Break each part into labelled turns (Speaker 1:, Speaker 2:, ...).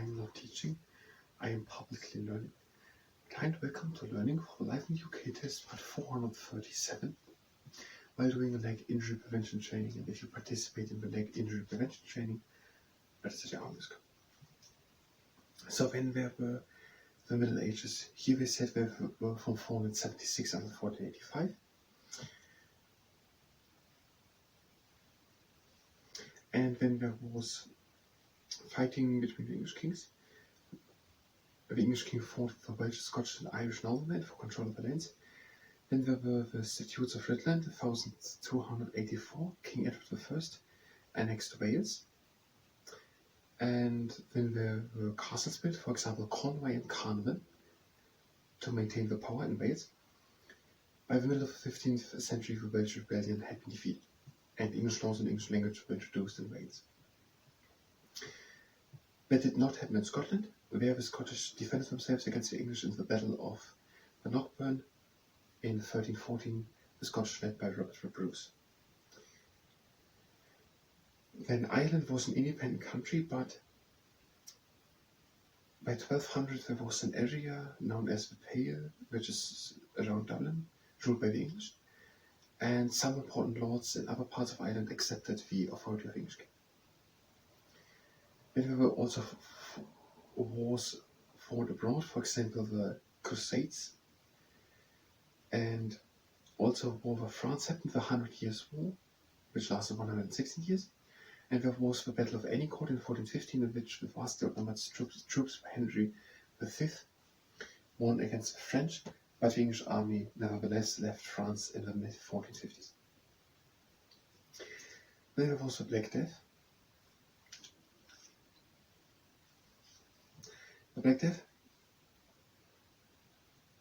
Speaker 1: am not teaching, I am publicly learning. Kind welcome to Learning for Life in UK test part 437 while doing a leg injury prevention training. And if you participate in the leg injury prevention training, dat is het jouw aanwezig. So when we were the Middle Ages, here we said we were from 476 until 1485. And when there was fighting between the English kings, the English king fought for Welsh, Scottish and Irish noblemen for control of the lands. Then there were the Statutes of Rutland, 1284, King Edward I annexed Wales. And then there were castles built, for example Conway and Carnarvon, to maintain the power in Wales. By the middle of the 15th century, the Welsh rebellion had been defeated, and English laws and English language were introduced in Wales. That did not happen in Scotland, where the Scottish defended themselves against the English in the Battle of the Knockburn in 1314, the Scottish led by Robert the Bruce. Then Ireland was an independent country, but by 1200 there was an area known as the Pale, which is around Dublin, ruled by the English, and some important lords in other parts of Ireland accepted the authority of the English king. Then there were also wars fought abroad, for example the Crusades, and also war with France happened, the 100 Years' War, which lasted 116 years, and there was the Battle of Agincourt in 1415, in which the vastly outnumbered troops of Henry V won against the French, but the English army nevertheless left France in the mid-1450s. Then there was the Black Death. The Black Death.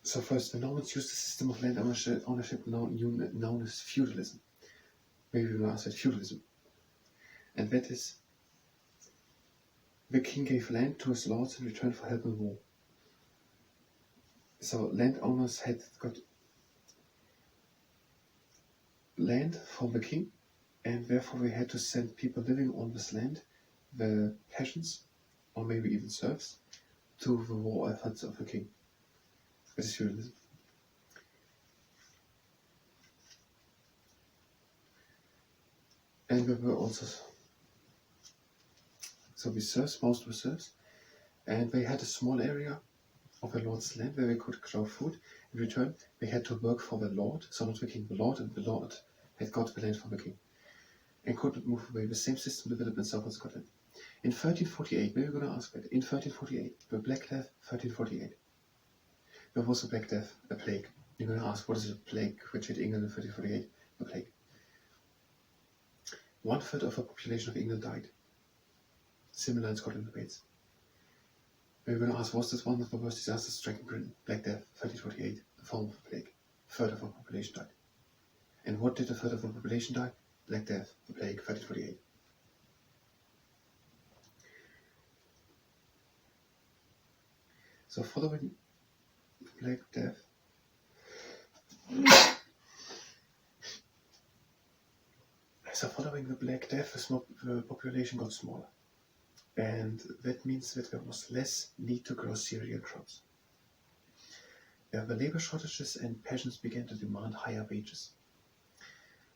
Speaker 1: So first, the Normans used a system of land ownership known as feudalism. Maybe we will say feudalism. And that is, the king gave land to his lords in return for help in war. So landowners had got land from the king, and therefore they had to send people living on this land, the peasants, or maybe even serfs, to the war efforts of the king. That is feudalism. And there were also the serfs, most were serfs, and they had a small area of the lord's land where they could grow food. In return, they had to work for the lord, so not the king, the lord, and the lord had got the land from the king, and could not move away. The same system developed in southern Scotland. In 1348, maybe we're going to ask that, in 1348, the Black Death, 1348, there was a Black Death, a plague. You're going to ask, what is a plague which hit England in 1348? The plague. 1/3 of the population of England died. Similar in Scotland and Wales. We're going to ask, was this one of the worst disasters striking Britain? Black Death, 1348, the form of a plague. 1/3 of the population died. And what did 1/3 of the population die? Black Death, the plague, 1348. So following the Black Death, the population got smaller. And that means that there was less need to grow cereal crops. There were labor shortages and peasants began to demand higher wages.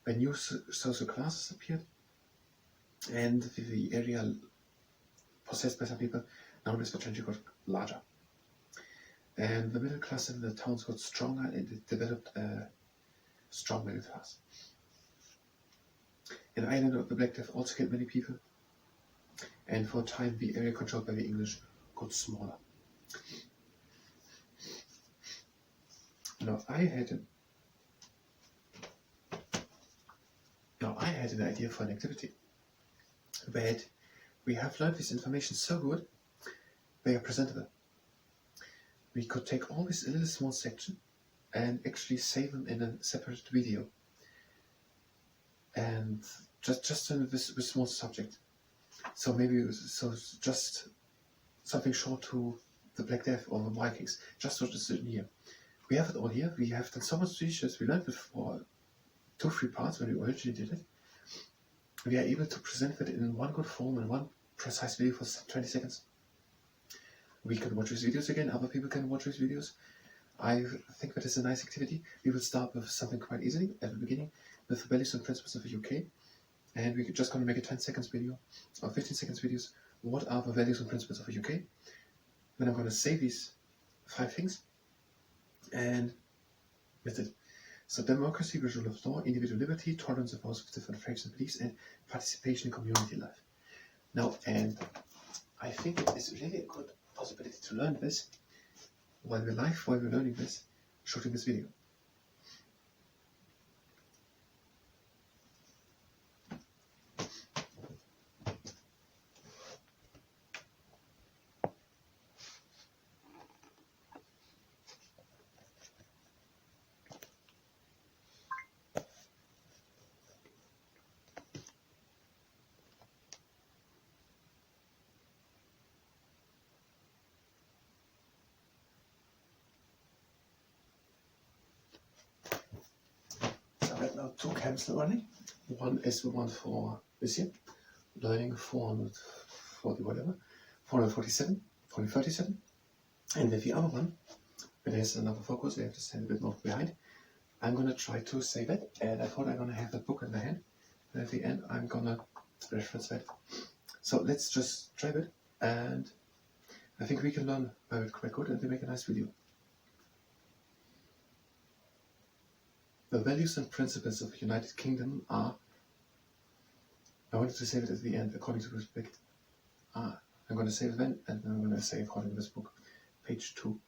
Speaker 1: When new social classes appeared, and the area possessed by some people, now this potential got larger. And the middle class in the towns got stronger, and it developed a strong middle class. In Ireland, the Black Death also killed many people, and for a time the area controlled by the English got smaller. Now I had an idea for an activity, but we have learned this information so good, they are presentable. We could take all this little small section and actually save them in a separate video, and just in this small subject. So maybe just something short to the Black Death or the Vikings, just what is in here. We have it all here. We have done so much research. We learned it for 2-3 parts when we originally did it. We are able to present it in one good form in one precise video for 20 seconds. We can watch these videos again, other people can watch these videos. I think that is a nice activity. We will start with something quite easily at the beginning, with the values and principles of the UK. And we're just going to make a 10 seconds video, or 15 seconds videos. What are the values and principles of the UK? Then I'm going to say these 5 things, and that's it. So democracy, the rule of law, individual liberty, tolerance of those with different faiths and beliefs, and participation in community life. Now, and I think it is really a good possibility to learn this while we're live, while we're learning this, shooting this video. Right now 2 camps running. One is the one for this year, learning 440 whatever, 447, 437. And with the other one, there's another focus, we have to stand a bit more behind. I'm going to try to say that, and I thought I'm going to have that book in the hand, and at the end I'm going to reference that. So let's just try it, and I think we can learn by it quite good, and we make a nice video. The values and principles of the United Kingdom are, I wanted to say it at the end, according to this book. I'm going to say it then, and then I'm going to say according to this book, page 2.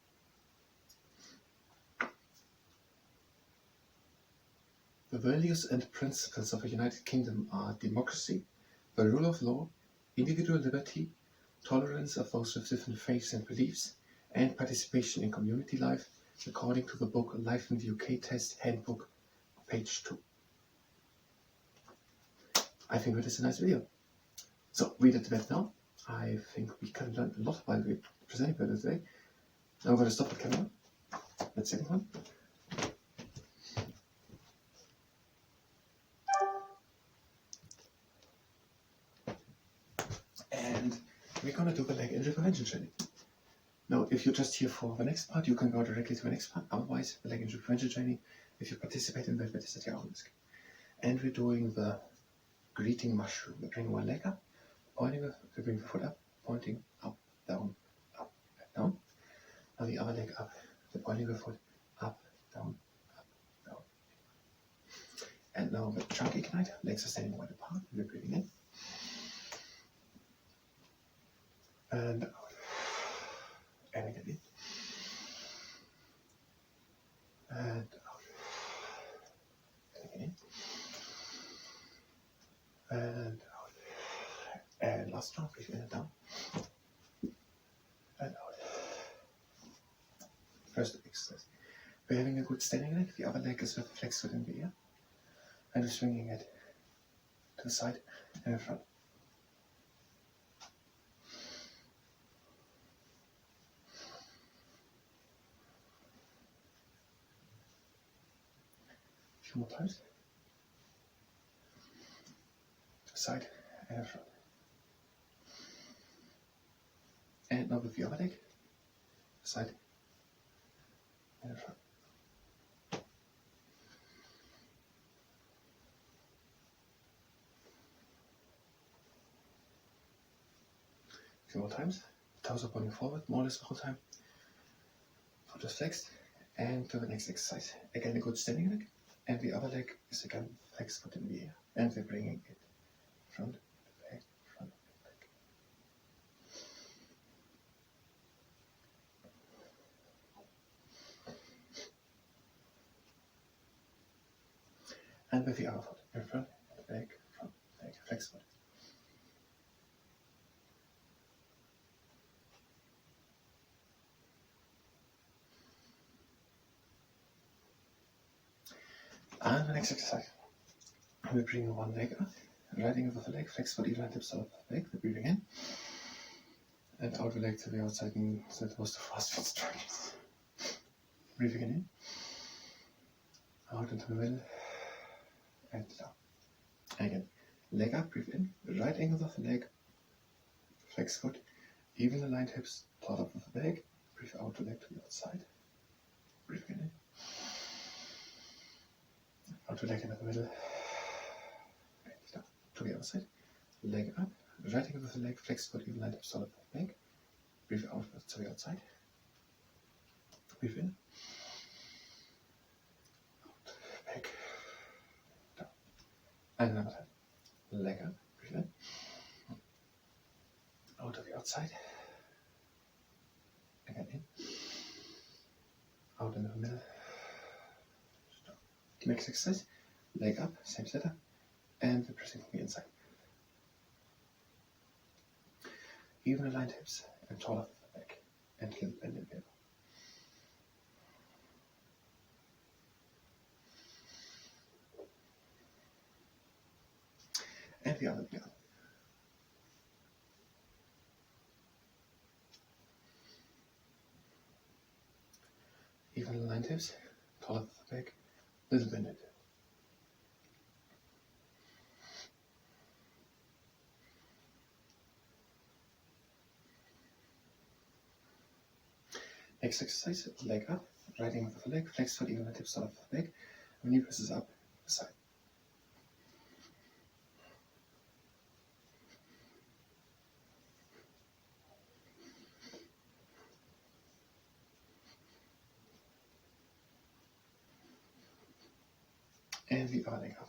Speaker 1: The values and principles of the United Kingdom are democracy, the rule of law, individual liberty, tolerance of those with different faiths and beliefs, and participation in community life, according to the book Life in the UK Test Handbook, page 2. I think that is a nice video. So read it back now. I think we can learn a lot while we're presenting for today. Now I'm going to stop the camera. Let's second one. And we're going to do the leg injury prevention training. Now, if you're just here for the next part, you can go directly to the next part. Otherwise, the leg injury prevention training, if you participate in that is at your own risk. And we're doing the greeting mushroom. We're bringing one leg up, pointing the, we bring the foot up, pointing up, down, down. Now the other leg up, the pointing the foot up, down, down. And now the chunk ignite, legs are standing wide apart, we're breathing in. And out. And again in. And out. And again in. And out. And last round, breathe in and down. And out. First exercise. We're having a good standing leg. The other leg is with the flex foot in the air. And we're swinging it to the side and in front. A few more times. To the side and in front. And now with the other leg. Side and in front. A few more times. Toes are pointing forward, more or less the whole time. Foot is flexed. And to the next exercise. Again, a good standing leg. And the other leg is again flexed foot in the air. And we're bringing it front, back, front, back. And with the other foot, in front, back, flex foot. And the next exercise. We bring one leg up, riding over the leg, flex foot, even tips out the leg, we're breathing in. And out the leg to the outside, and that was the fast feet stretches. Breathing in. Out into the middle. And down. And again, leg up, breathe in, right angle of the leg, flex foot, even aligned hips, tall up with the back, breathe out the leg to the outside, breathe in, out the leg in the middle, and down to the other side, leg up, right leg with the leg, flex foot, even line hips, tall up with the back, breathe out to the outside, breathe in, out, back, down, and another time, leg up, breathe in, out to the outside, again in, out in the middle, stop. Next exercise, leg up, same setup, and we're pressing from the inside. Even aligned hips and taller with the back, and little bend in the elbow. And the other. Even aligned hips, taller with the back, little bend in the elbow. Next exercise, leg up, right leg with the leg, flex foot, even the hips taller with the back, and knee presses up the side. And the other leg up.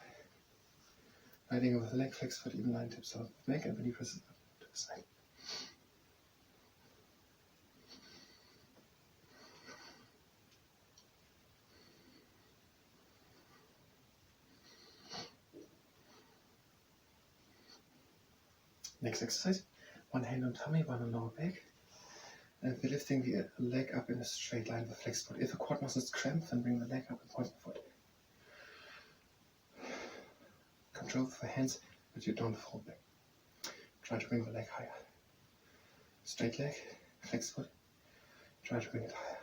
Speaker 1: Right leg with the leg, flex foot, even line tips taller with the back, and knee presses up to the side. Next exercise, one hand on tummy, one on lower back, and we're lifting the leg up in a straight line with the flex foot. If the quad muscles cramp, then bring the leg up and point the foot. Control with the hands, but you don't fall back. Try to bring the leg higher. Straight leg, flex foot, try to bring it higher.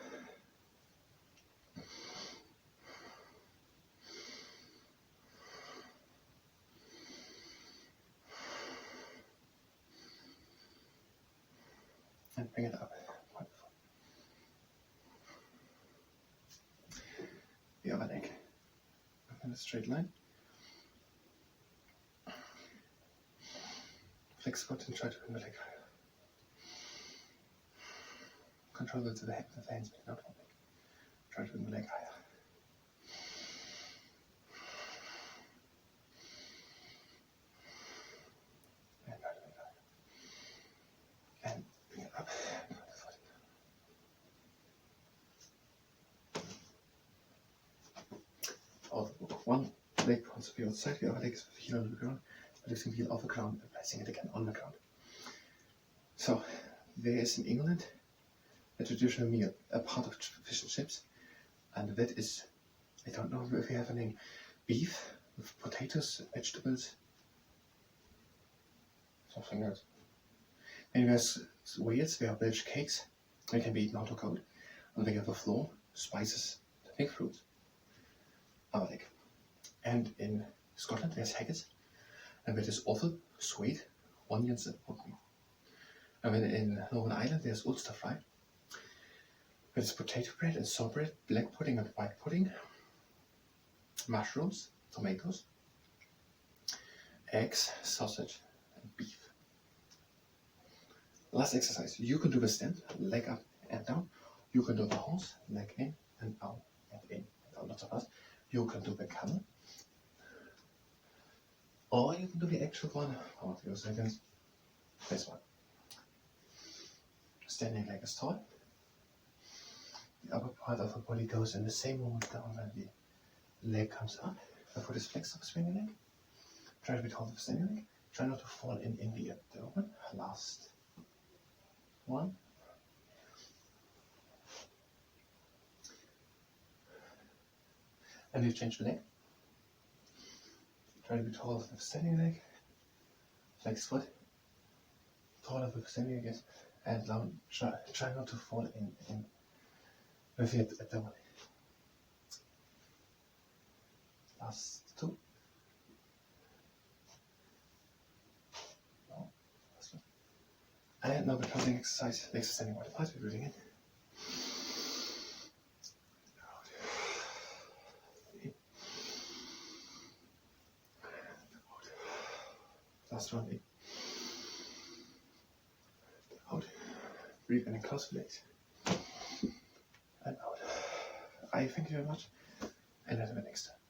Speaker 1: And bring it up. Wonderful. The other leg. Up in a straight line. Flex foot and try to bring the leg higher. Control it to the head with the hands, but not fall back. Try to bring the leg higher. And try to bring it higher. And bring it up. Out the book. One leg points to the outside, the other leg is with the heel on the ground, lifting the heel off the ground and placing it again on the ground. So, there is in England a traditional meal, a part of fish and chips, and that is, I don't know if you have a name, beef with potatoes, vegetables, something else. And there's Wales, there are Welsh cakes, they can be eaten hot or cold, and they have a floor, spices, pink fruits. Other leg. And in Scotland there's haggis, and that is offal, sweet, onions and pork meat. And then in Northern Ireland there's Ulster fry, that is potato bread and sauerbraten, black pudding and white pudding, mushrooms, tomatoes, eggs, sausage and beef. Last exercise, you can do the stand, leg up and down. You can do the horse, leg in and out and in and out, lots of us. You can do the camel, or you can do the actual one. Hold on a few seconds. This one. Standing leg is tall. The upper part of the body goes in the same moment down when the leg comes up. The foot is flexed up, swing the leg. Try to be tall with the standing leg. Try not to fall in the abdomen. Last one. And you change the leg. Try to be taller with the standing leg. Flex foot. Taller with the standing leg, yes. And now try not to fall in with the abdomen. Last two. No, last one. And now the closing exercise, legs standing wide apart, we're breathing in. Out. In. Out. Last one, in. Out. Breathe in and close the legs. And out. I thank you very much, and until the next time.